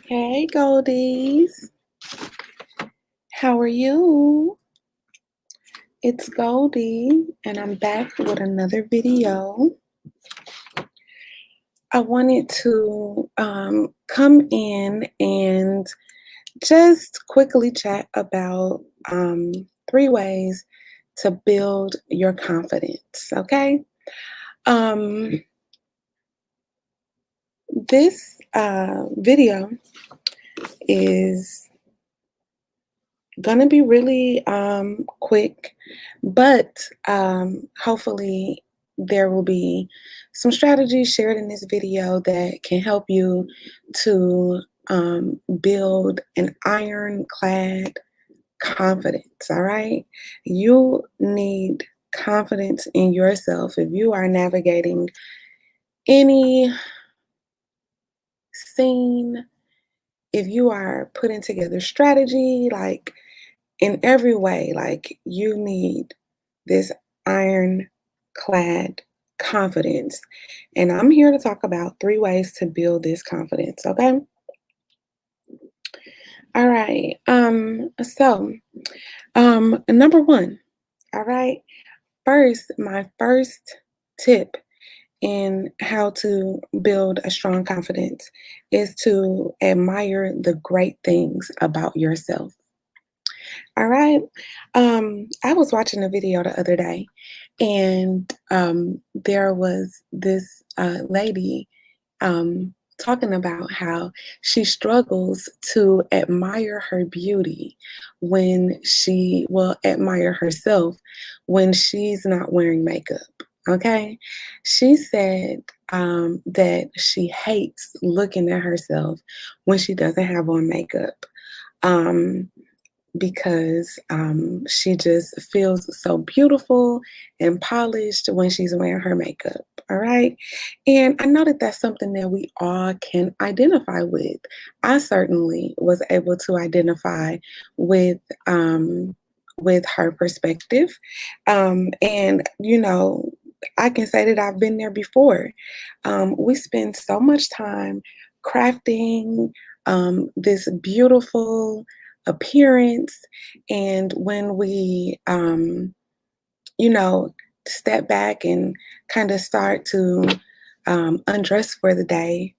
Hey Goldies, how are you? It's Goldie, and I'm back with another video. I wanted to come in and just quickly chat about 3 ways to build your confidence, okay? Um, this video is gonna be really quick, but hopefully there will be some strategies shared in this video that can help you to build an ironclad confidence. All right, you need confidence in yourself if you are navigating any scene, if you are putting together strategy, like in every way, like you need this ironclad confidence. And I'm here to talk about 3 ways to build this confidence, okay? All right. Number 1, all right? First, my first tip in how to build a strong confidence is to admire the great things about yourself. All right. I was watching a video the other day, and there was this lady talking about how she struggles to admire her beauty when she will admire herself when she's not wearing makeup. Okay. She said that she hates looking at herself when she doesn't have on makeup. Um, because she just feels so beautiful and polished when she's wearing her makeup. All right. And I know that that's something that we all can identify with. I certainly was able to identify with. With her perspective. And, I can say that I've been there before. We spend so much time crafting this beautiful appearance. And when we, you know, step back and kind of start to undress for the day,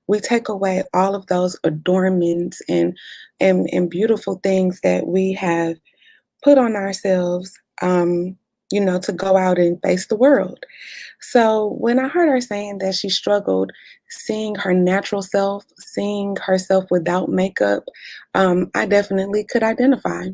we take away all of those adornments and beautiful things that we have put on ourselves, to go out and face the world. So when I heard her saying that she struggled seeing her natural self, seeing herself without makeup, I definitely could identify,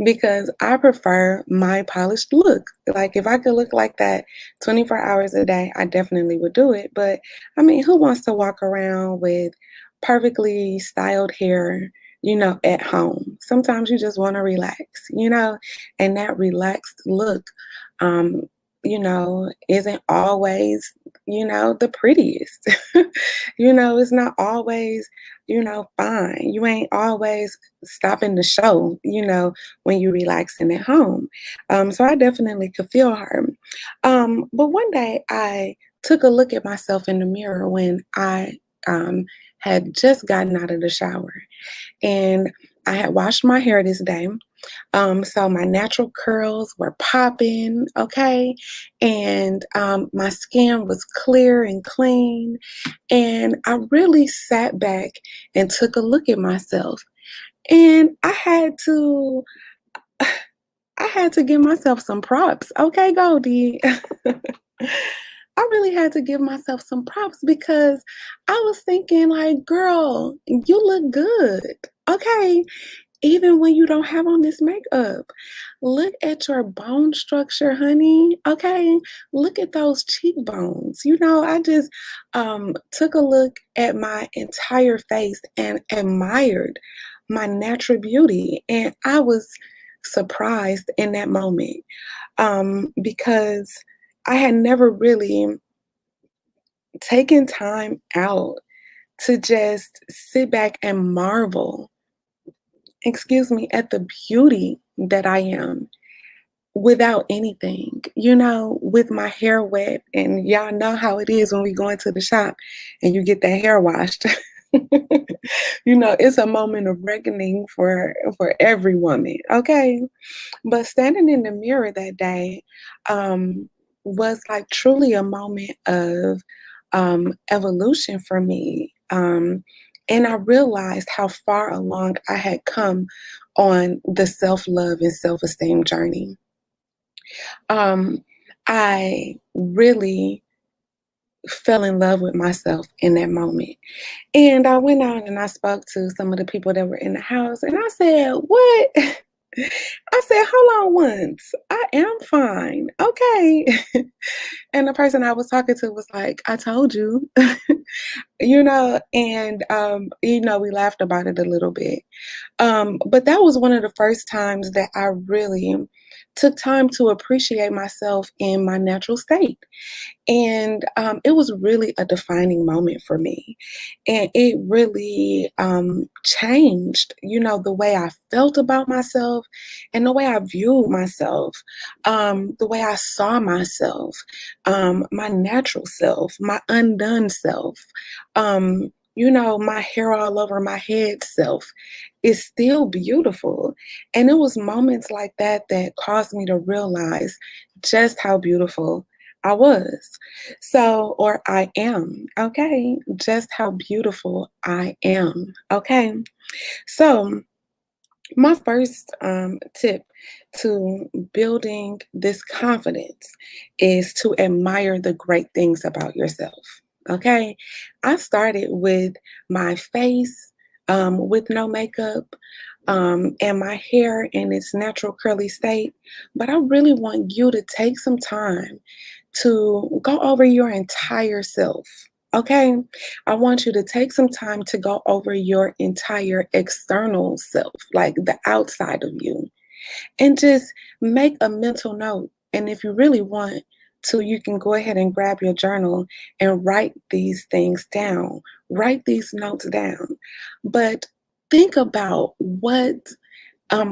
because I prefer my polished look. Like if I could look like that 24 hours a day, I definitely would do it. But I mean, who wants to walk around with perfectly styled hair, at home? Sometimes you just want to relax, and that relaxed look, isn't always, the prettiest. It's not always, fine. You ain't always stopping the show, when you're relaxing at home. So I definitely could feel her. But one day I took a look at myself in the mirror when I had just gotten out of the shower. And I had washed my hair this day. So my natural curls were popping, okay? And my skin was clear and clean. And I really sat back and took a look at myself. And I had to give myself some props. Okay, Goldie. I really had to give myself some props because I was thinking like, girl, you look good. Okay, even when you don't have on this makeup. Look at your bone structure, honey. Okay. Look at those cheekbones. I just took a look at my entire face and admired my natural beauty. And I was surprised in that moment because I had never really taken time out to just sit back and marvel, at the beauty that I am. without anything, with my hair wet. And y'all know how it is when we go into the shop and you get that hair washed. It's a moment of reckoning for every woman, okay? But standing in the mirror that day was like truly a moment of evolution for me. And I realized how far along I had come on the self love and self esteem journey. Um, I really fell in love with myself in that moment. And I went out and I spoke to some of the people that were in the house, and I said, "What?" I said, "Hold on once. I am fine. Okay." And the person I was talking to was like, "I told you." We laughed about it a little bit. But that was one of the first times that I really took time to appreciate myself in my natural state. And it was really a defining moment for me. And it really changed, the way I felt about myself and the way I viewed myself, the way I saw myself, my natural self, my undone self, my hair all over my head self is still beautiful. And it was moments like that that caused me to realize just how beautiful I was. Or I am, okay? Just how beautiful I am, okay? So, my first tip to building this confidence is to admire the great things about yourself, okay? I started with my face with no makeup and my hair in its natural curly state, but I really want you to take some time to go over your entire self. Okay, I want you to take some time to go over your entire external self, like the outside of you, and just make a mental note. And if you really want to, you can go ahead and grab your journal and write these things down, write these notes down. But think about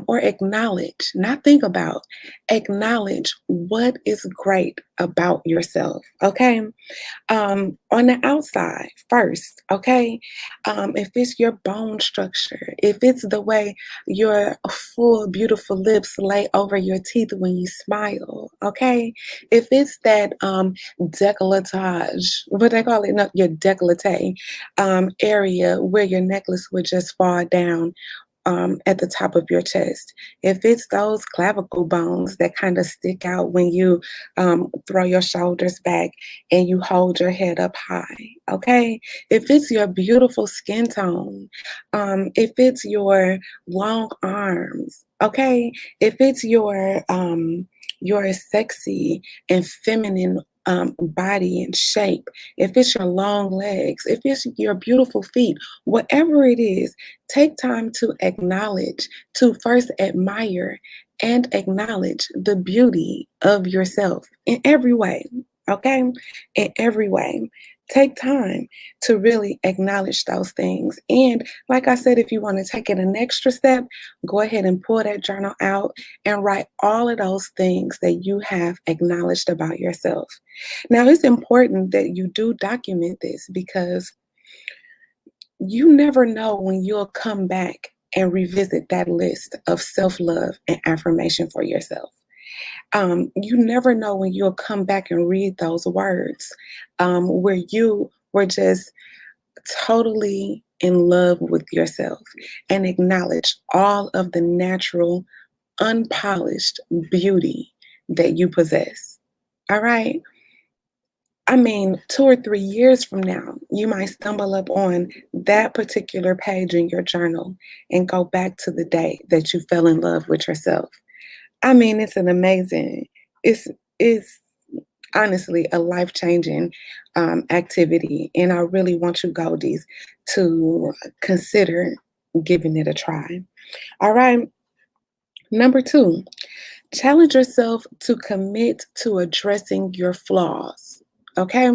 or acknowledge, not think about, acknowledge what is great about yourself. Okay, on the outside first, okay? If it's your bone structure, if it's the way your full, beautiful lips lay over your teeth when you smile, okay? If it's that decolletage, what they call it, no, your décolleté area where your necklace would just fall down at the top of your chest. If it's those clavicle bones that kind of stick out when you throw your shoulders back and you hold your head up high, okay? If it's your beautiful skin tone, if it's your long arms, okay? If it's your sexy and feminine body and shape, if it's your long legs, if it's your beautiful feet, whatever it is, take time to acknowledge, to first admire and acknowledge the beauty of yourself in every way, okay? In every way. Take time to really acknowledge those things. And like I said, if you want to take it an extra step, go ahead and pull that journal out and write all of those things that you have acknowledged about yourself. Now, it's important that you do document this because you never know when you'll come back and revisit that list of self love and affirmation for yourself. You never know when you'll come back and read those words where you were just totally in love with yourself and acknowledge all of the natural, unpolished beauty that you possess. All right. I mean, 2 or 3 years from now, you might stumble up on that particular page in your journal and go back to the day that you fell in love with yourself. I mean, it's an amazing, it's it's honestly a life-changing activity, and I really want you goldies to consider giving it a try. All right. Number 2, challenge yourself to commit to addressing your flaws. Okay?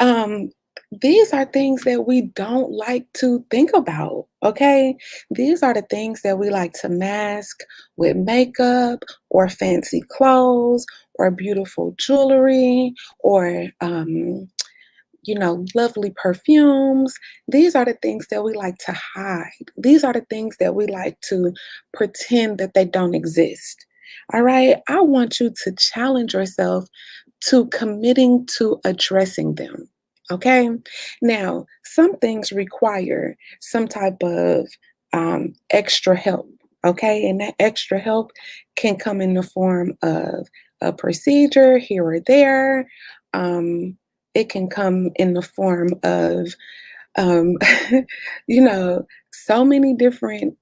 Um, These are things that we don't like to think about, okay? These are the things that we like to mask with makeup or fancy clothes or beautiful jewelry or lovely perfumes. These are the things that we like to hide. These are the things that we like to pretend that they don't exist. All right. I want you to challenge yourself to committing to addressing them. Okay. Now, some things require some type of extra help. Okay. And that extra help can come in the form of a procedure here or there. It can come in the form of, um, so many different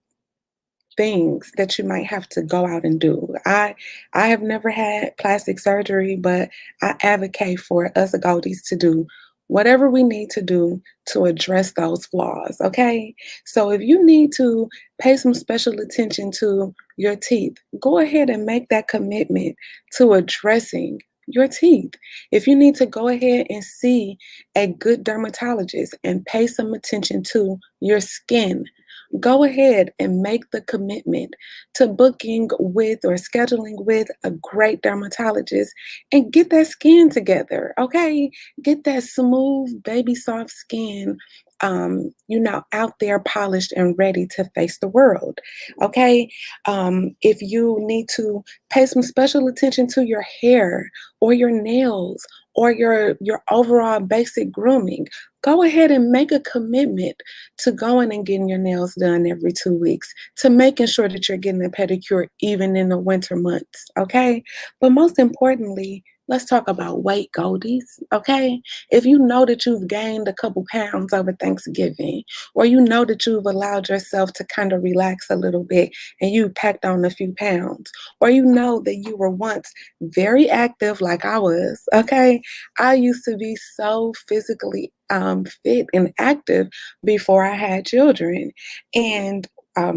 things that you might have to go out and do. I have never had plastic surgery, but I advocate for us Goldies to do whatever we need to do to address those flaws, okay? So if you need to pay some special attention to your teeth, go ahead and make that commitment to addressing your teeth. If you need to go ahead and see a good dermatologist and pay some attention to your skin, go ahead and make the commitment to booking with or scheduling with a great dermatologist and get that skin together, okay? Get that smooth, baby soft skin, out there polished and ready to face the world, okay? If you need to pay some special attention to your hair or your nails or your overall basic grooming, go ahead and make a commitment to going and getting your nails done every 2 weeks, to making sure that you're getting a pedicure even in the winter months, okay? But most importantly, let's talk about weight, Goldies, okay? If you know that you've gained a couple pounds over Thanksgiving, or you know that you've allowed yourself to kind of relax a little bit and you packed on a few pounds, or you know that you were once very active like I was, okay? I used to be so physically fit and active before I had children. And, I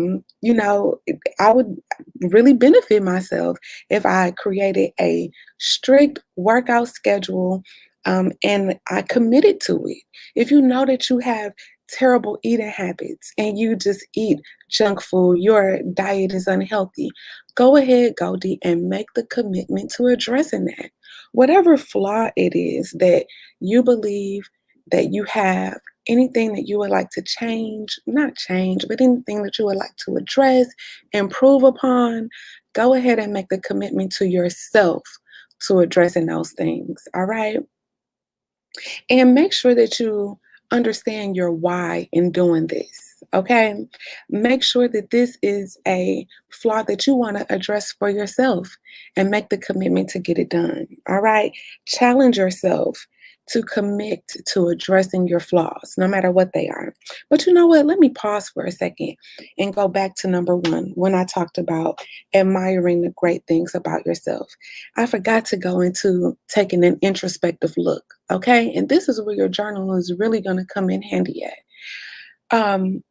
would really benefit myself if I created a strict workout schedule and I committed to it. If you know that you have terrible eating habits and you just eat junk food, your diet is unhealthy, go ahead, Goldie, and make the commitment to addressing that. Whatever flaw it is that you believe that you have, anything that you would like to change, not change, but anything that you would like to address, improve upon, go ahead and make the commitment to yourself to addressing those things. All right. And make sure that you understand your why in doing this. Okay. Make sure that this is a flaw that you want to address for yourself and make the commitment to get it done. All right. Challenge yourself to commit to addressing your flaws, no matter what they are. But you know what? Let me pause for a second and go back to number one when I talked about admiring the great things about yourself. I forgot to go into taking an introspective look. Okay. And this is where your journal is really going to come in handy at. Um,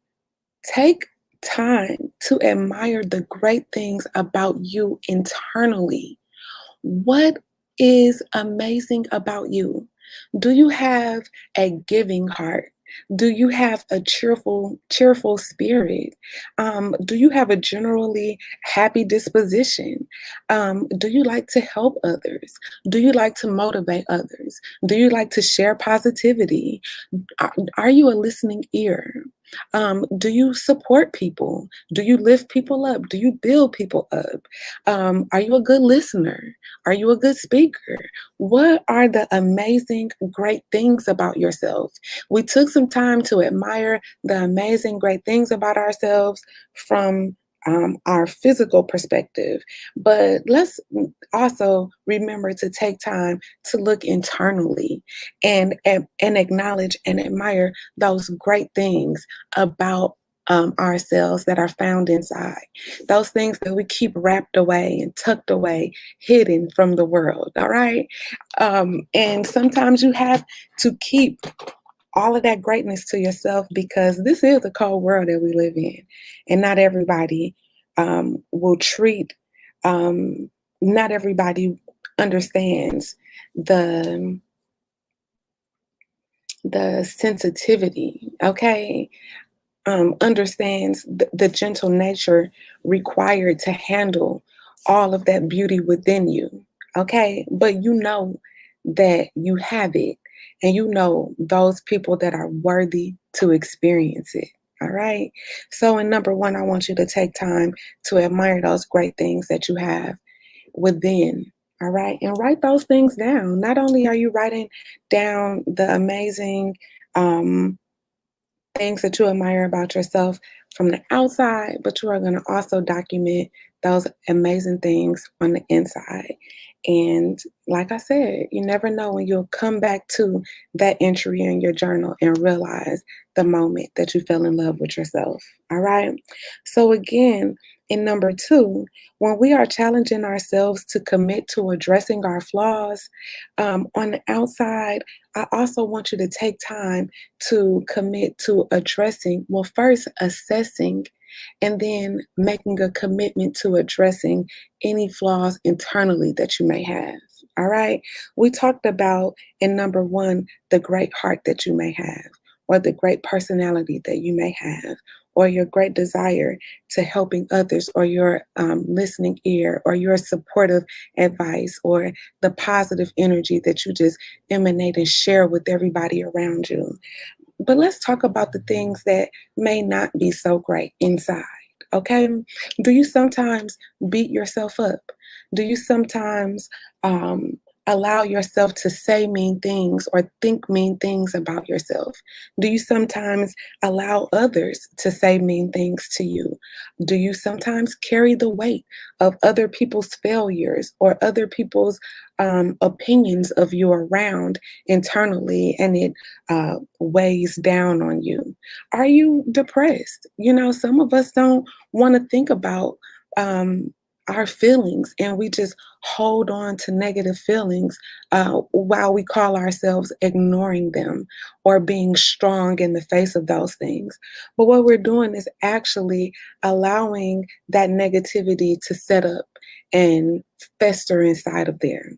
Take time to admire the great things about you internally. What is amazing about you? Do you have a giving heart? Do you have a cheerful spirit? Do you have a generally happy disposition? Do you like to help others? Do you like to motivate others? Do you like to share positivity? Are you a listening ear? Do you support people? Do you lift people up? Do you build people up? Are you a good listener? Are you a good speaker? What are the amazing, great things about yourself? We took some time to admire the amazing, great things about ourselves from our physical perspective, but let's also remember to take time to look internally and acknowledge and admire those great things about ourselves that are found inside. Those things that we keep wrapped away and tucked away, hidden from the world. All right. And sometimes you have to keep all of that greatness to yourself because this is the cold world that we live in. And will treat, um, not everybody understands the the sensitivity, okay? Understands the gentle nature required to handle all of that beauty within you. Okay. But you know that you have it, and you know those people that are worthy to experience it. All right. So, in number one, I want you to take time to admire those great things that you have within. All right. And write those things down. Not only are you writing down the amazing, things that you admire about yourself from the outside, but you are going to also document those amazing things on the inside. And like I said, you never know when you'll come back to that entry in your journal and realize the moment that you fell in love with yourself. All right. So, again, in number two, when we are challenging ourselves to commit to addressing our flaws on the outside, I also want you to take time to commit to addressing, well, first assessing, and then making a commitment to addressing any flaws internally that you may have. All right. We talked about in number one, the great heart that you may have, or the great personality that you may have, or your great desire to helping others, or your listening ear, or your supportive advice, or the positive energy that you just emanate and share with everybody around you. But let's talk about the things that may not be so great inside. Okay. Do you sometimes beat yourself up? Do you sometimes um, allow yourself to say mean things or think mean things about yourself? Do you sometimes allow others to say mean things to you? Do you sometimes carry the weight of other people's failures or other people's opinions of you around internally, and it weighs down on you? Are you depressed? You know, some of us don't want to think about um, our feelings, and we just hold on to negative feelings while we call ourselves ignoring them or being strong in the face of those things. But what we're doing is actually allowing that negativity to set up and fester inside of there.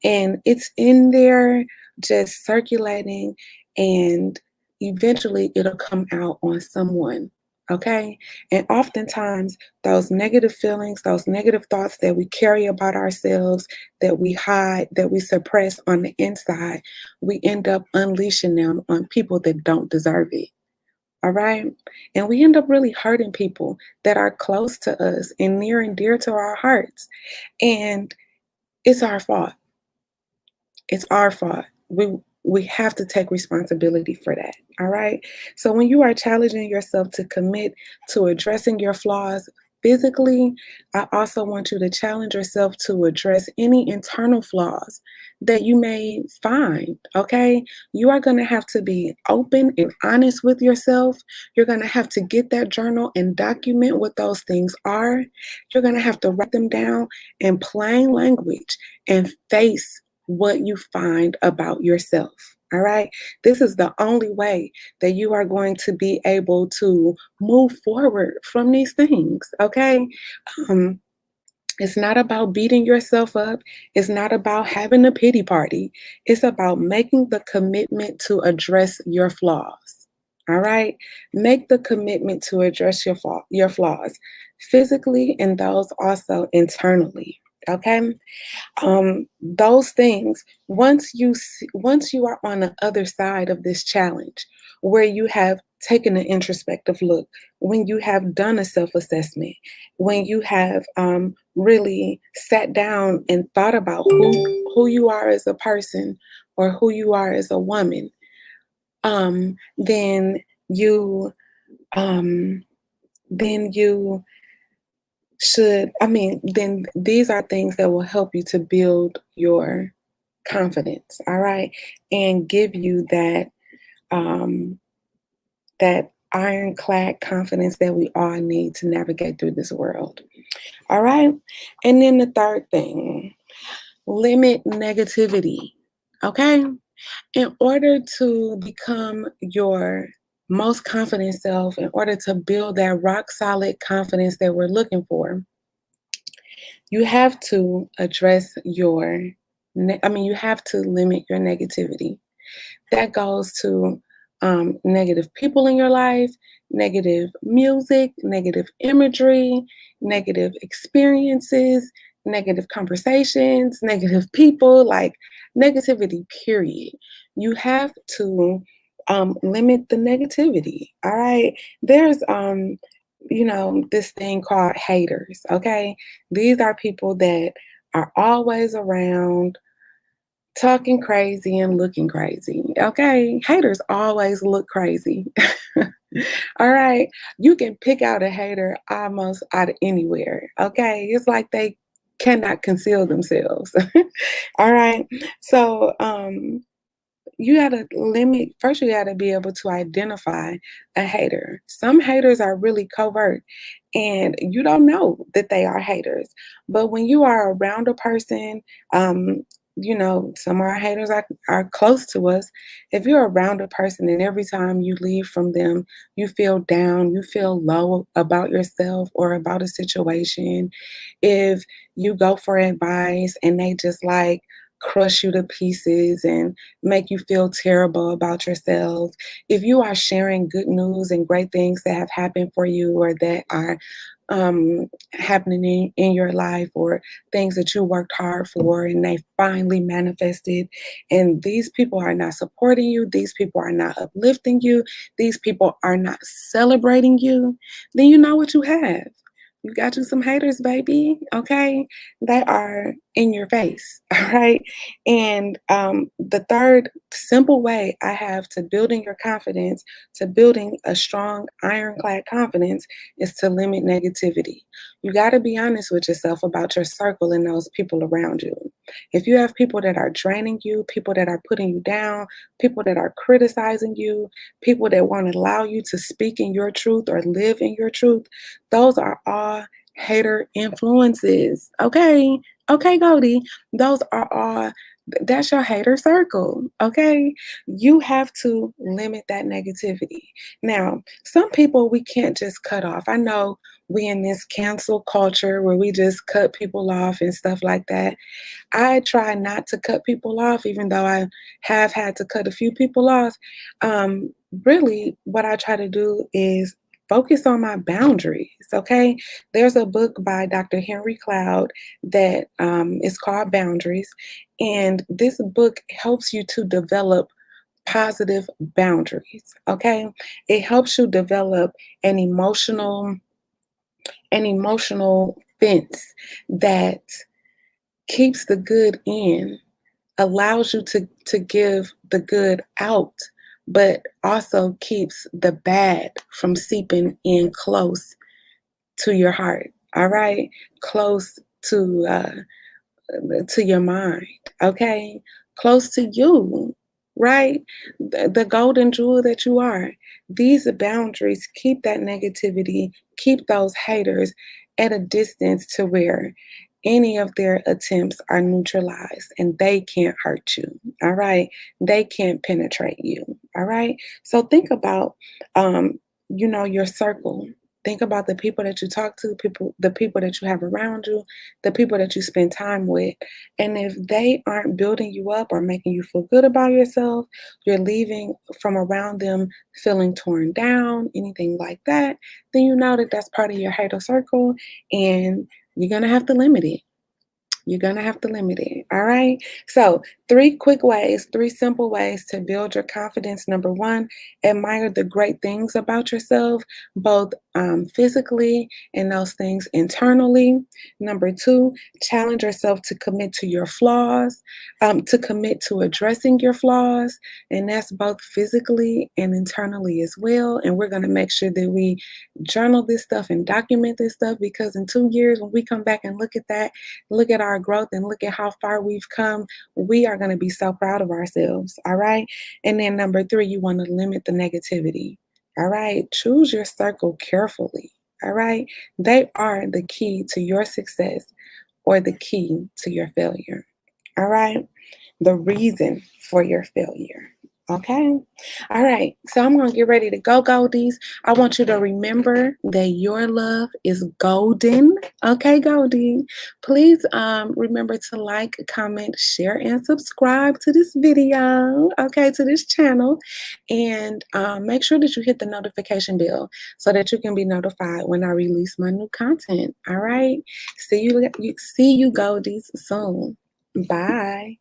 And it's in there just circulating, and eventually it'll come out on someone. Okay. And oftentimes, those negative feelings, those negative thoughts that we carry about ourselves, that we hide, that we suppress on the inside, we end up unleashing them on people that don't deserve it. All right. And we end up really hurting people that are close to us and near and dear to our hearts. And it's our fault. It's our fault. We have to take responsibility for that. All right. So when you are challenging yourself to commit to addressing your flaws physically, I also want you to challenge yourself to address any internal flaws that you may find. Okay. You are going to have to be open and honest with yourself. You're going to have to get that journal and document what those things are. You're going to have to write them down in plain language and face what you find about yourself. All right. This is the only way that you are going to be able to move forward from these things. Okay. Um, it's not about beating yourself up. It's not about having a pity party. It's about making the commitment to address your flaws. All right. Make the commitment to address your flaws physically, and those also internally. Okay. Those things, once you are on the other side of this challenge, where you have taken an introspective look, when you have done a self-assessment, when you have really sat down and thought about who you are as a person or who you are as a woman, then you um, then you then these are things that will help you to build your confidence, all right, and give you um, that ironclad confidence that we all need to navigate through this world. All right. And then the third thing, limit negativity. Okay. In order to become your most confident self, in order to build that rock solid confidence that we're looking for, you have to address you have to limit your negativity. That goes to negative people in your life, negative music, negative imagery, negative experiences, negative conversations, negative people, like negativity, period. You have to limit the negativity. All right. There's this thing called haters. Okay. These are people that are always around talking crazy and looking crazy. Okay. Haters always look crazy. All right. You can pick out a hater almost out of anywhere. Okay. It's like they cannot conceal themselves. All right. So, you gotta limit first, you gotta be able to identify a hater. Some haters are really covert and you don't know that they are haters. But when you are around a person, some of our haters are close to us. If you're around a person and every time you leave from them, you feel down, you feel low about yourself or about a situation, if you go for advice and they just like crush you to pieces and make you feel terrible about yourself. If you are sharing good news and great things that have happened for you or that are happening in your life or things that you worked hard for and they finally manifested, and these people are not supporting you, these people are not uplifting you, these people are not celebrating you, then you know what you have. You got you some haters, baby. Okay. They are in your face. All right. And the third simple way I have to building your confidence, to building a strong ironclad confidence, is to limit negativity. You got to be honest with yourself about your circle and those people around you. If you have people that are draining you, people that are putting you down, people that are criticizing you, people that won't allow you to speak in your truth or live in your truth, those are all hater influences. Okay. Okay, Goldie. Those are all, that's your hater circle. Okay. You have to limit that negativity. Now, some people we can't just cut off. I know we in this cancel culture where we just cut people off and stuff like that. I try not to cut people off, even though I have had to cut a few people off. Really, what I try to do is focus on my boundaries. Okay. There's a book by Dr. Henry Cloud that is called Boundaries. And this book helps you to develop positive boundaries. Okay. It helps you develop an emotional fence that keeps the good in, allows you to give the good out, but also keeps the bad from seeping in close to your heart. All right, close to your mind. Okay, close to you. Right, the golden jewel that you are. These boundaries keep that negativity, keep those haters at a distance to where any of their attempts are neutralized and they can't hurt you. All right. They can't penetrate you. All right. So think about your circle. Think about the people that you talk to, the people that you have around you, the people that you spend time with. And if they aren't building you up or making you feel good about yourself, you're leaving from around them feeling torn down, anything like that, then you know that that's part of your hater circle and you're going to have to limit it. You're going to have to limit it. All right. So, three simple ways to build your confidence. Number one, admire the great things about yourself, both physically and those things internally. Number two, challenge yourself to commit to your flaws, to commit to addressing your flaws. And that's both physically and internally as well. And we're going to make sure that we journal this stuff and document this stuff because in 2 years, when we come back and look at that, look at our growth and look at how far we've come, we are going to be so proud of ourselves. All right. And then number three, you want to limit the negativity. All right. Choose your circle carefully. All right. They are the key to your success or the key to your failure. All right. The reason for your failure. Okay. All right. So I'm going to get ready to go, Goldies. I want you to remember that your love is golden. Okay, Goldie. Please remember to like, comment, share, and subscribe to this video. Okay, to this channel. And make sure that you hit the notification bell so that you can be notified when I release my new content. All right. See you Goldies soon. Bye.